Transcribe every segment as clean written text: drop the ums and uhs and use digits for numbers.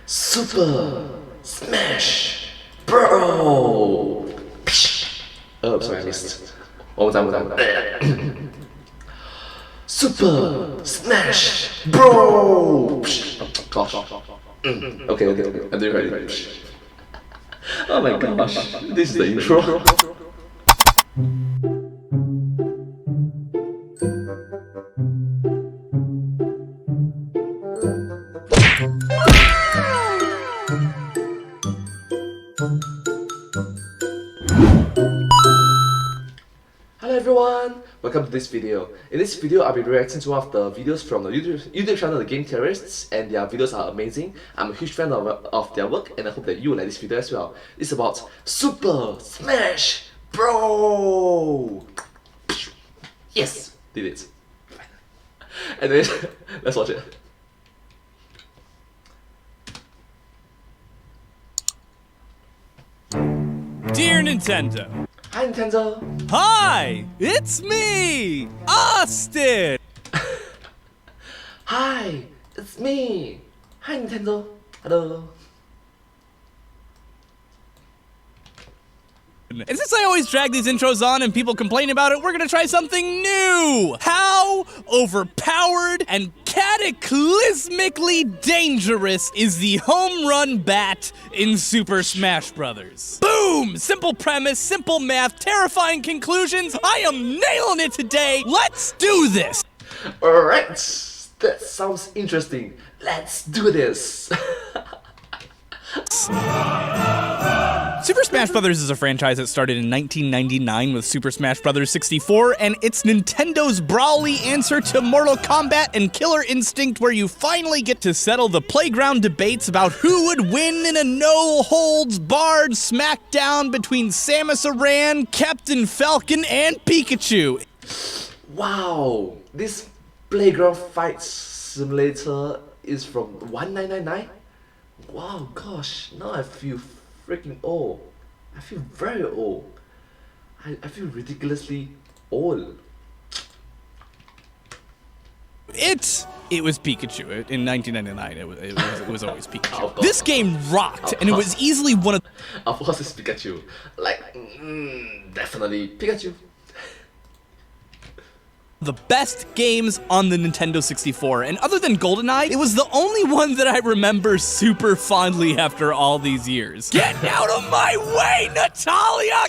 Super Smash Bro! Oh, sorry, I missed. One more time. Super Smash Bro! Gosh. Okay, I'm doing ready. Oh my gosh, this is the intro. Hello everyone, welcome to this video. In this video, I'll be reacting to one of the videos from the YouTube channel The Game Terrorists, and their videos are amazing. I'm a huge fan of their work, and I hope that you will like this video as well. It's about Super Smash Bro! Yes, did it. Anyways, let's watch it. Dear Nintendo. Hi Nintendo. Hi, it's me, Austin. Hi, it's me. Hi Nintendo. Hello. And since I always drag these intros on and people complain about it, we're gonna try something new! How overpowered and cataclysmically dangerous is the home run bat in Super Smash Bros? Boom! Simple premise, simple math, terrifying conclusions. I am nailing it today! Let's do this! Alright, that sounds interesting. Let's do this. Super Smash Bros. Is a franchise that started in 1999 with Super Smash Bros. 64, and it's Nintendo's brawly answer to Mortal Kombat and Killer Instinct, where you finally get to settle the playground debates about who would win in a no-holds-barred smackdown between Samus Aran, Captain Falcon, and Pikachu. Wow, this playground fight simulator is from 1999? Wow, gosh, now I feel freaking old. I feel very old. I feel ridiculously old. It was Pikachu. In 1999, it was always Pikachu. Of This game rocked, and it was easily one of... Of course it's Pikachu. Like, definitely Pikachu. the best games on the Nintendo 64, and other than GoldenEye, it was the only one that I remember super fondly after all these years. Get out of my way, Natalia!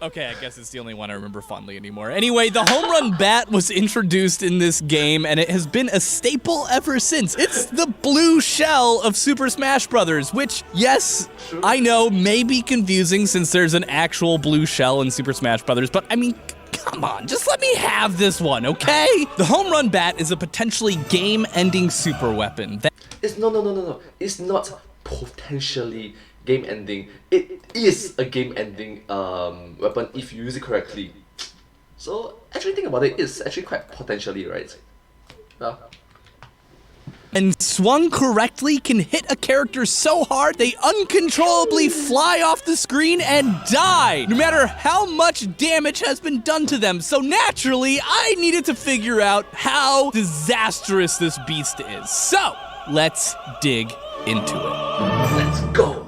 Okay, I guess it's the only one I remember fondly anymore. Anyway, the home run bat was introduced in this game, and it has been a staple ever since. It's the blue shell of Super Smash Bros., which, yes, I know, may be confusing since there's an actual blue shell in Super Smash Bros., but I mean, come on, just let me have this one, okay? The home run bat is a potentially game-ending super weapon. It's no. It's not potentially game-ending. It is a game-ending weapon if you use it correctly. So actually think about it, it's actually quite potentially, right? And swung correctly can hit a character so hard they uncontrollably fly off the screen and die, no matter how much damage has been done to them. So naturally, I needed to figure out how disastrous this beast is. So let's dig into it. Let's go.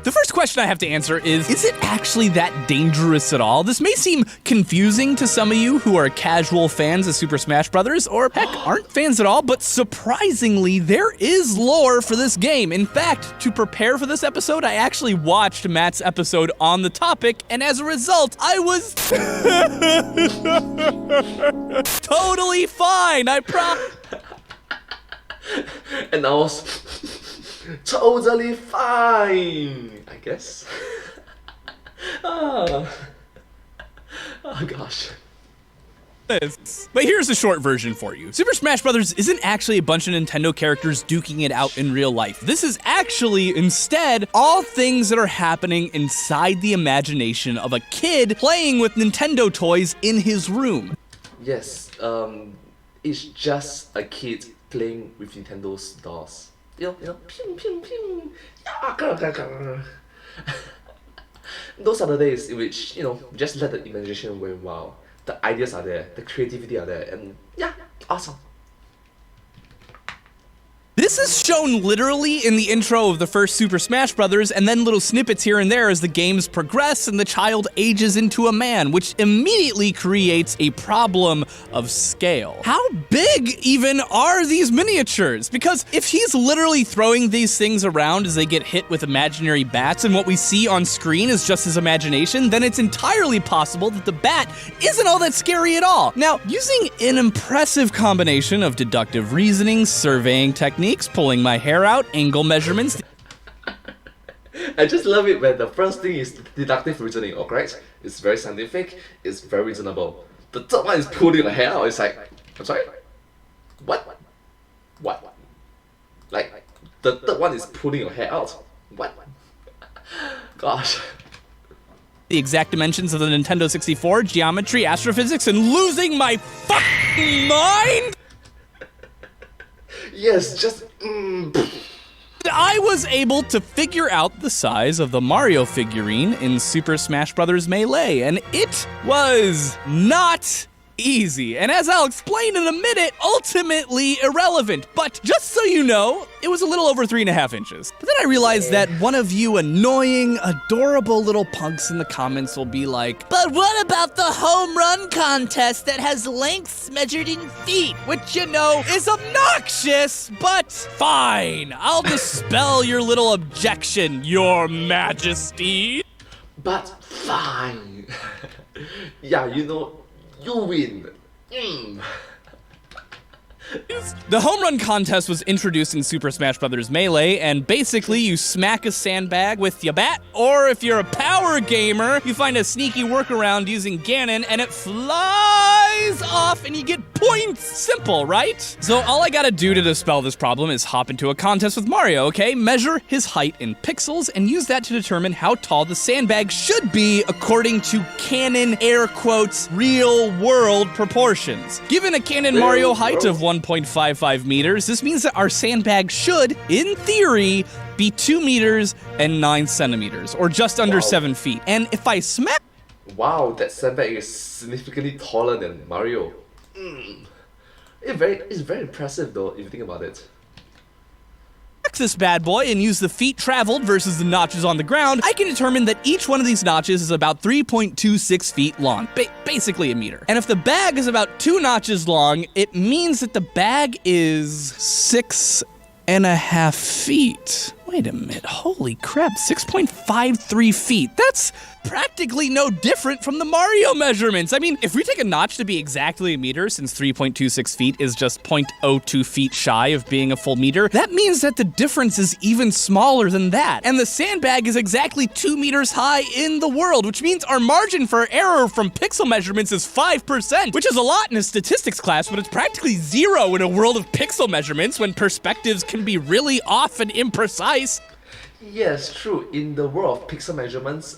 The first question I have to answer is it actually that dangerous at all? This may seem confusing to some of you who are casual fans of Super Smash Bros., or heck, aren't fans at all, but surprisingly, there is lore for this game. In fact, to prepare for this episode, I actually watched Matt's episode on the topic, and as a result, I was totally fine, I And I was totally fine, I guess. Oh gosh. But here's a short version for you. Super Smash Bros. Isn't actually a bunch of Nintendo characters duking it out in real life. This is actually, instead, all things that are happening inside the imagination of a kid playing with Nintendo toys in his room. Yes, it's just a kid playing with Nintendo's dolls. You know, pew, pew, pew. Those are the days in which, you know, just let the imagination run wild. The ideas are there, the creativity are there, and yeah, awesome. This is shown literally in the intro of the first Super Smash Bros. And then little snippets here and there as the games progress and the child ages into a man, which immediately creates a problem of scale. How big even are these miniatures? Because if he's literally throwing these things around as they get hit with imaginary bats and what we see on screen is just his imagination, then it's entirely possible that the bat isn't all that scary at all. Now, using an impressive combination of deductive reasoning, surveying techniques, pulling my hair out, angle measurements. I just love it when the first thing is deductive reasoning, oh, correct? It's very scientific, it's very reasonable. The third one is pulling your hair out, it's like, I'm sorry? What? What? Like, the third one is pulling your hair out. What? Gosh. The exact dimensions of the Nintendo 64, geometry, astrophysics, and losing my fucking mind? Yes, just I was able to figure out the size of the Mario figurine in Super Smash Bros. Melee, and it was not easy. And as I'll explain in a minute, ultimately irrelevant. But just so you know, it was a little over 3.5 inches. But then I realized that one of you annoying, adorable little punks in the comments will be like, but what about the home run contest that has lengths measured in feet? Which, you know, is obnoxious, but fine. I'll dispel your little objection, Your Majesty. but fine. Yeah, you know, you win. The home run contest was introduced in Super Smash Bros. Melee, and basically you smack a sandbag with your bat, or if you're a power gamer, you find a sneaky workaround using Ganon, and it flies off and you get points. Simple, right? So all I gotta do to dispel this problem is hop into a contest with Mario, okay? Measure his height in pixels and use that to determine how tall the sandbag should be according to canon, air quotes, real world proportions. Given a canon Mario height of 1.55 meters, this means that our sandbag should, in theory, be 2 meters and 9 centimeters, or just under 7 feet. And if I smack... Wow, that sandbag is significantly taller than Mario. It's very impressive though, if you think about it. This bad boy and use the feet traveled versus the notches on the ground, I can determine that each one of these notches is about 3.26 feet long, basically a meter. And if the bag is about 2 notches long, it means that the bag is 6.5 feet. Wait a minute, holy crap, 6.53 feet. That's practically no different from the Mario measurements. I mean, if we take a notch to be exactly a meter, since 3.26 feet is just 0.02 feet shy of being a full meter, that means that the difference is even smaller than that. And the sandbag is exactly 2 meters high in the world, which means our margin for error from pixel measurements is 5%, which is a lot in a statistics class, but it's practically 0 in a world of pixel measurements when perspectives can be really off and imprecise. Yes, true. In the world of pixel measurements,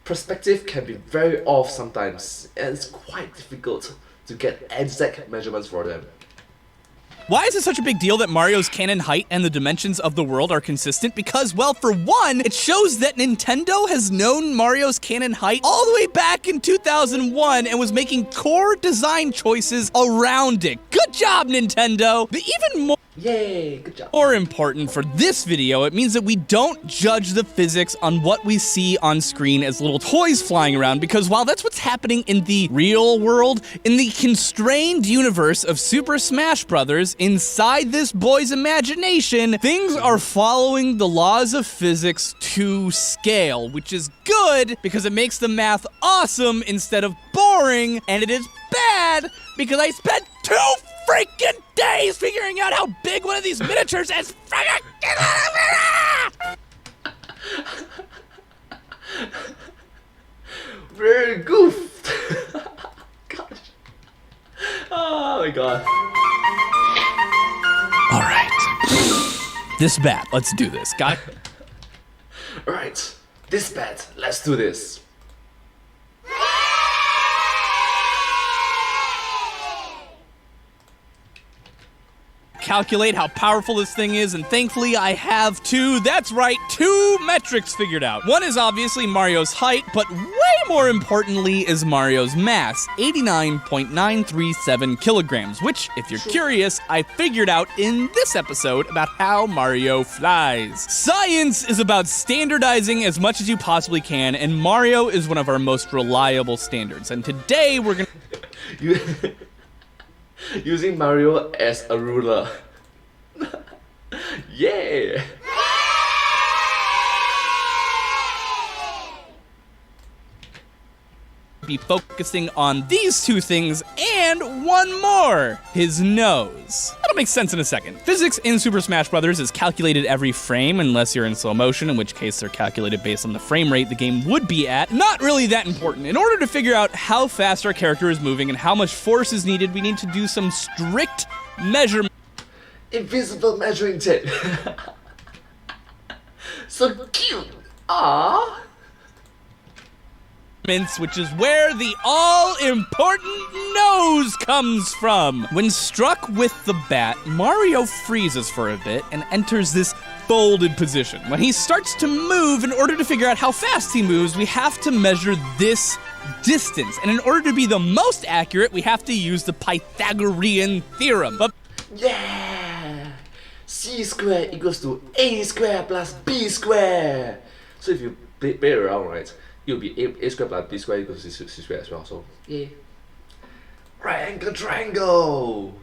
perspective can be very off sometimes, and it's quite difficult to get exact measurements for them. Why is it such a big deal that Mario's canon height and the dimensions of the world are consistent? Because, well, for one, it shows that Nintendo has known Mario's canon height all the way back in 2001 and was making core design choices around it. Good job, Nintendo! But even more... Yay, good job. More important for this video, it means that we don't judge the physics on what we see on screen as little toys flying around, because while that's what's happening in the real world, in the constrained universe of Super Smash Bros., inside this boy's imagination, things are following the laws of physics to scale, which is good because it makes the math awesome instead of boring, and it is bad because I spent 2 freaking days figuring out how big one of these miniatures is. Very goofed. Gosh. Oh my god. All right. This bat, let's do this. Got it? Alright, this bat, let's do this. Calculate how powerful this thing is, and thankfully I have 2, that's right, 2 metrics figured out. One is obviously Mario's height, but way more importantly is Mario's mass, 89.937 kilograms, which, if you're curious, I figured out in this episode about how Mario flies. Science is about standardizing as much as you possibly can, and Mario is one of our most reliable standards. And today we're gonna... Using Mario as a ruler. Yeah! Be focusing on these two things and one more, his nose. That'll make sense in a second. Physics in Super Smash Bros. Is calculated every frame unless you're in slow motion, in which case they're calculated based on the frame rate the game would be at. Not really that important. In order to figure out how fast our character is moving and how much force is needed, we need to do some strict measurement. Invisible measuring tape. So cute. Aww. Which is where the all-important nose comes from. When struck with the bat, Mario freezes for a bit and enters this folded position. When he starts to move, in order to figure out how fast he moves, we have to measure this distance. And in order to be the most accurate, we have to use the Pythagorean theorem. But yeah! C squared equals to A squared plus B squared. So if you play it around, right, it'll be A squared plus B squared equals C squared as well. So, yeah. Right angle triangle!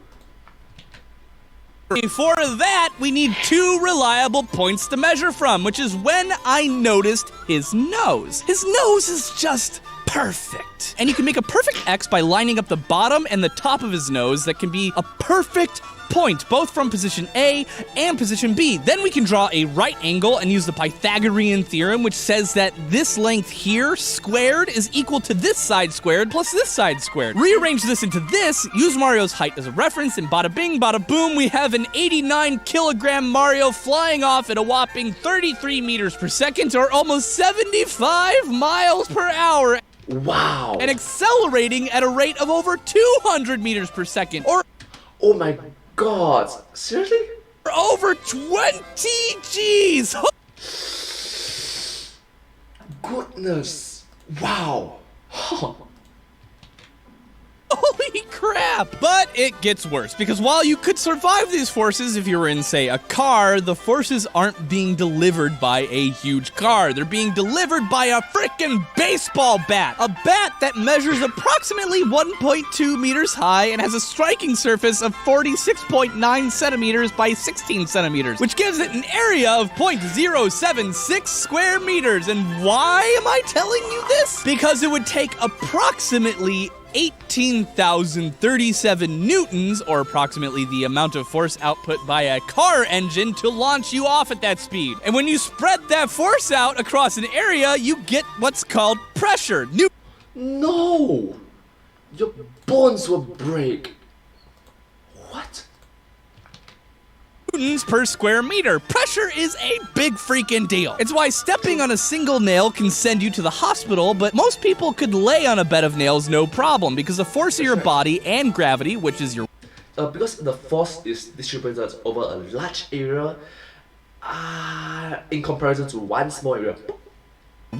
For that, we need two reliable points to measure from, which is when I noticed his nose. His nose is just perfect. And you can make a perfect X by lining up the bottom and the top of his nose that can be a perfect point, both from position A and position B. Then we can draw a right angle and use the Pythagorean theorem, which says that this length here squared is equal to this side squared plus this side squared. Rearrange this into this, use Mario's height as a reference, and bada bing, bada boom, we have an 89-kilogram Mario flying off at a whopping 33 meters per second, or almost 75 miles per hour. Wow! And accelerating at a rate of over 200 meters per second, or oh my god, seriously? over 20 Gs! Goodness, wow. Holy crap! But it gets worse, because while you could survive these forces if you were in, say, a car, the forces aren't being delivered by a huge car. They're being delivered by a frickin' baseball bat! A bat that measures approximately 1.2 meters high and has a striking surface of 46.9 centimeters by 16 centimeters, which gives it an area of 0.076 square meters. And why am I telling you this? Because it would take approximately 18,037 newtons, or approximately the amount of force output by a car engine, to launch you off at that speed. And when you spread that force out across an area, you get what's called pressure. No! Your bones will break. What? Newtons per square meter. Pressure is a big freaking deal. It's why stepping on a single nail can send you to the hospital, but most people could lay on a bed of nails no problem, because the force of your body and gravity, which is your... Because the force is distributed over a large area, in comparison to one small area.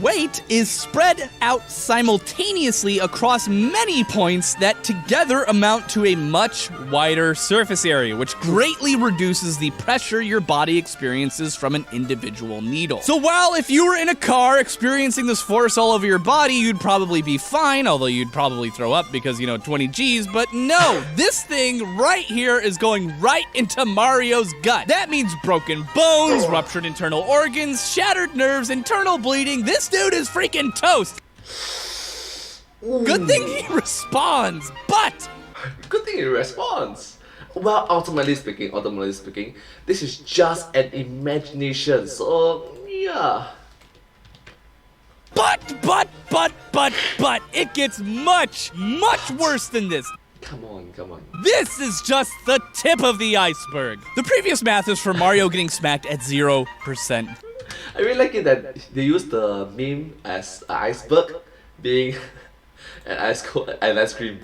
weight is spread out simultaneously across many points that together amount to a much wider surface area, which greatly reduces the pressure your body experiences from an individual needle. So while if you were in a car experiencing this force all over your body, you'd probably be fine, although you'd probably throw up because, 20 G's, but no, this thing right here is going right into Mario's gut. That means broken bones, ruptured internal organs, shattered nerves, internal bleeding. This dude is freaking toast. Good thing he responds, but... Good thing he responds. Well, ultimately speaking, this is just an imagination, so yeah. But, it gets much, much worse than this. Come on. This is just the tip of the iceberg. The previous math is for Mario getting smacked at 0%. I really like it that they use the meme as an iceberg being an ice cream.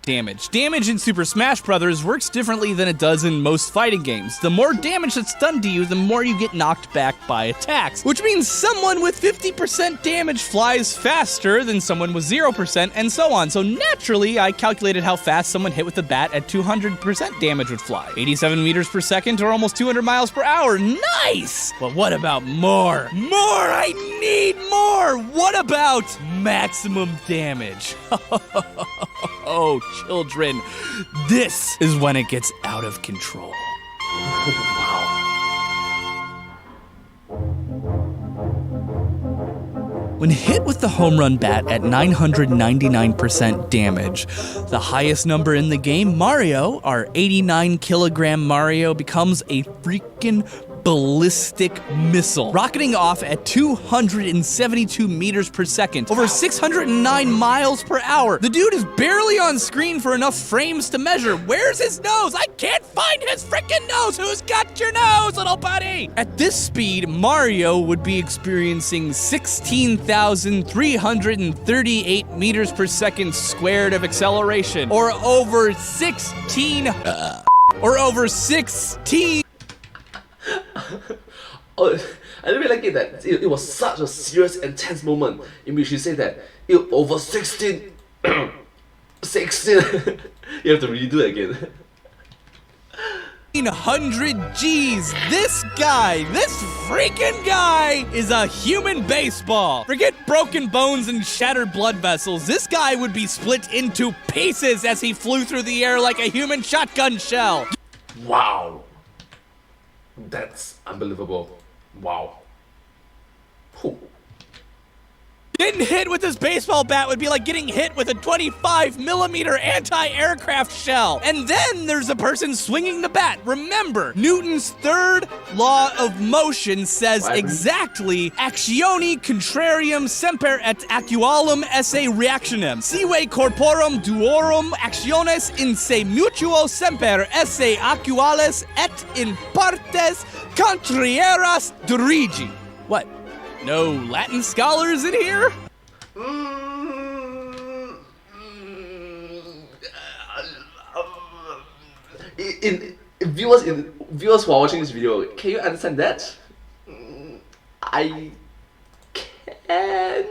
damage. Damage in Super Smash Bros. Works differently than it does in most fighting games. The more damage that's done to you, the more you get knocked back by attacks, which means someone with 50% damage flies faster than someone with 0%, and so on. So naturally, I calculated how fast someone hit with a bat at 200% damage would fly. 87 meters per second or almost 200 miles per hour. Nice! But what about more? More! I need more! What about maximum damage? Oh, children, this is when it gets out of control. When hit with the home run bat at 999% damage, the highest number in the game, Mario, our 89-kilogram Mario, becomes a freaking ballistic missile, rocketing off at 272 meters per second, over 609 miles per hour. The dude is barely on screen for enough frames to measure. Where's his nose? I can't find his freaking nose. Who's got your nose, little buddy? At this speed, Mario would be experiencing 16,338 meters per second squared of acceleration, or over 16. Oh, I really like it that it was such a serious and tense moment in which you say that over 16. 16. You have to redo it again. 100 G's. This freaking guy is a human baseball. Forget broken bones and shattered blood vessels. This guy would be split into pieces as he flew through the air like a human shotgun shell. Wow. That's unbelievable. Wow. Whew. Getting hit with this baseball bat would be like getting hit with a 25mm anti-aircraft shell. And then there's a person swinging the bat. Remember, Newton's third law of motion says exactly actione contrarium semper et actualum esse reactionem. Sive corporum duorum actiones in se mutuo semper esse actuales et in partes contrarieras dirigi. What? No Latin scholars in here? Viewers who are watching this video, can you understand that? I can.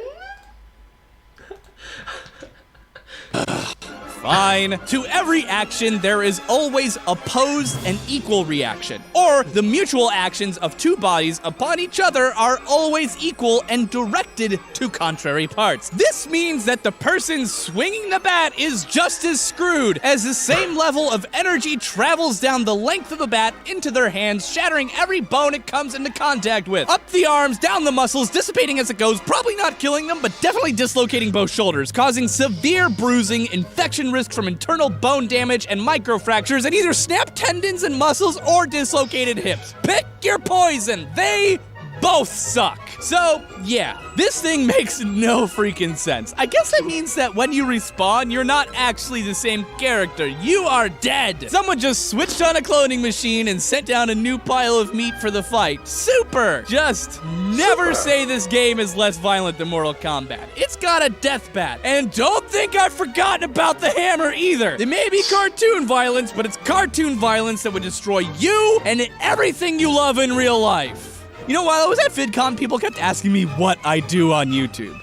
Fine. To every action, there is always opposed and equal reaction. Or the mutual actions of two bodies upon each other are always equal and directed to contrary parts. This means that the person swinging the bat is just as screwed, as the same level of energy travels down the length of the bat into their hands, shattering every bone it comes into contact with. Up the arms, down the muscles, dissipating as it goes, probably not killing them, but definitely dislocating both shoulders, causing severe bruising, infection risk from internal bone damage and microfractures, and either snapped tendons and muscles or dislocated hips. Pick your poison. They both suck. So, yeah, this thing makes no freaking sense. I guess that means that when you respawn, you're not actually the same character. You are dead. Someone just switched on a cloning machine and sent down a new pile of meat for the fight. Super. Just never say this game is less violent than Mortal Kombat. It's got a death bat. And don't think I've forgotten about the hammer either. It may be cartoon violence, but it's cartoon violence that would destroy you and everything you love in real life. You know, while I was at VidCon, people kept asking me what I do on YouTube.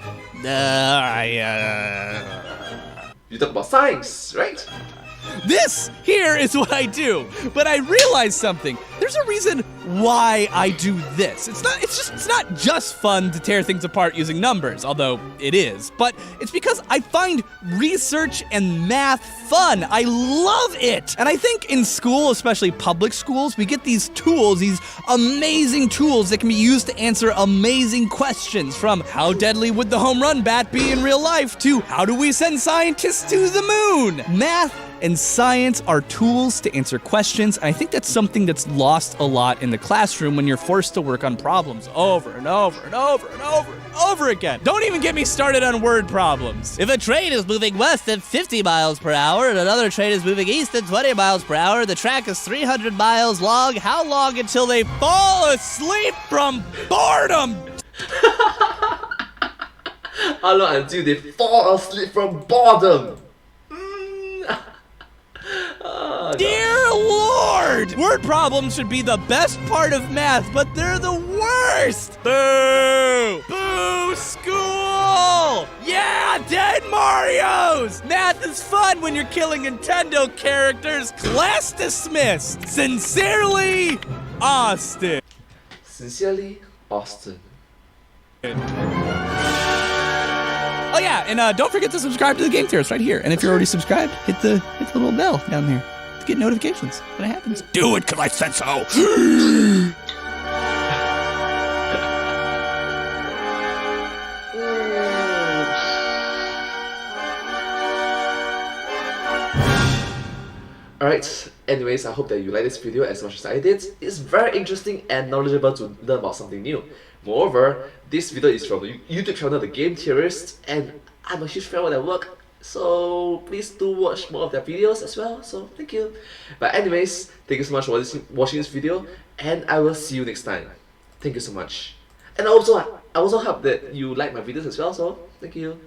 You talk about science, right? This here is what I do, but I realized something. There's a reason why I do this. It's not just fun to tear things apart using numbers, although it is, but it's because I find research and math fun. I love it. And I think in school, especially public schools, we get these tools, these amazing tools that can be used to answer amazing questions, from how deadly would the home run bat be in real life to how do we send scientists to the moon? Math and science are tools to answer questions, and I think that's something that's lost a lot in the classroom when you're forced to work on problems over and over and over and over and over again. Don't even get me started on word problems. If a train is moving west at 50 miles per hour and another train is moving east at 20 miles per hour, the track is 300 miles long, how long until they fall asleep from boredom? How long until they fall asleep from boredom? Dear Lord! Word problems should be the best part of math, but they're the worst! Boo! Boo! School! Yeah! Dead Marios! Math is fun when you're killing Nintendo characters! Class dismissed! Sincerely, Austin. Sincerely, Austin. Oh yeah, and don't forget to subscribe to the Game Terrorist right here. And if you're already subscribed, hit the little bell down there to get notifications when it happens. Do it, 'cause I said so. Alright, anyways, I hope that you like this video as much as I did. It's very interesting and knowledgeable to learn about something new. Moreover, this video is from the YouTube channel The Game Terrorist, and I'm a huge fan of their work, so please do watch more of their videos as well, so thank you. But anyways, thank you so much for watching this video, and I will see you next time. Thank you so much. And I also hope that you like my videos as well, so thank you.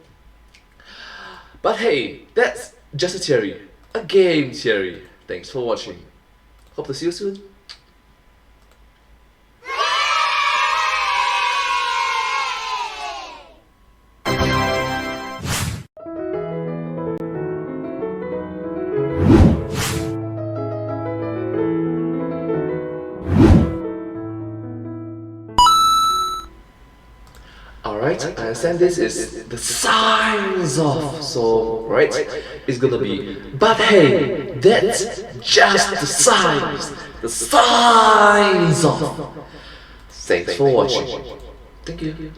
But hey, that's just a theory. A game theory. Thanks for watching. Hope to see you soon. Alright, I understand this is the signs of, so right, it's gonna be, but hey, that's just the signs of. Thanks for watching. Thank you.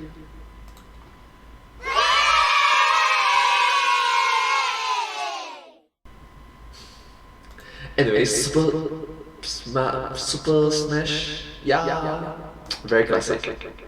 Anyways, Super Smash, yeah, very classic.